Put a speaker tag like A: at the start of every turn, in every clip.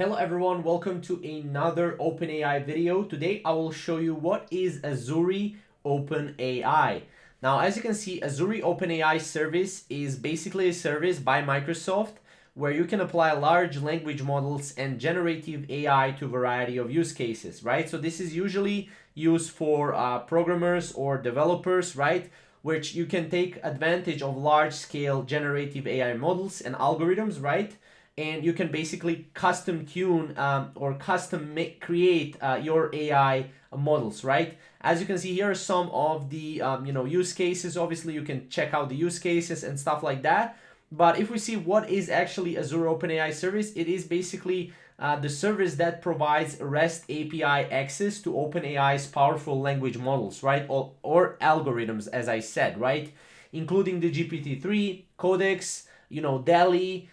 A: Hello everyone, welcome to another OpenAI video. Today I will show you what is Azure OpenAI. Now, as you can see, Azure OpenAI service is basically a service by Microsoft where you can apply large language models and generative AI to a variety of use cases, right? So this is usually used for programmers or developers, right? Which you can take advantage of large scale generative AI models and algorithms, right? And you can basically custom tune or custom create your AI models, right? As you can see, here are some of the use cases. Obviously, you can check out the use cases and stuff like that. But if we see what is actually Azure OpenAI service, it is basically the service that provides REST API access to OpenAI's powerful language models, right? Or algorithms, as I said, right? Including the GPT-3, Codex, dall-e,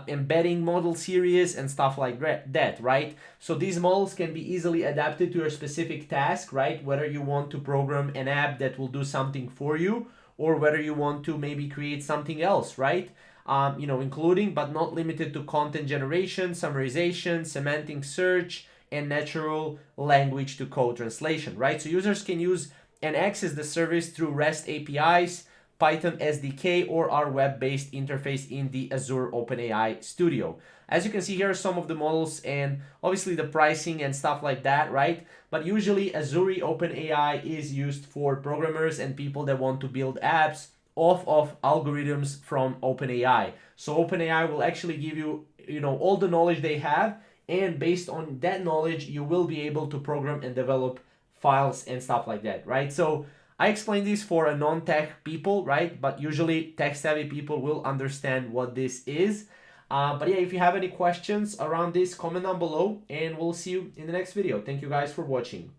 A: embedding model series and stuff like that, right? So these models can be easily adapted to your specific task, right? Whether you want to program an app that will do something for you, or whether you want to maybe create something else, right? Including but not limited to content generation, summarization, semantic search, and natural language to code translation, right? So users can use and access the service through REST APIs, Python SDK, or our web-based interface in the Azure OpenAI Studio. As you can see, here are some of the models and obviously the pricing and stuff like that, right? But usually Azure OpenAI is used for programmers and people that want to build apps off of algorithms from OpenAI. So OpenAI will actually give you, all the knowledge they have, and based on that knowledge, you will be able to program and develop files and stuff like that, right? So I explain this for a non-tech people, right? But usually tech-savvy people will understand what this is. But yeah, if you have any questions around this, comment down below and we'll see you in the next video. Thank you guys for watching.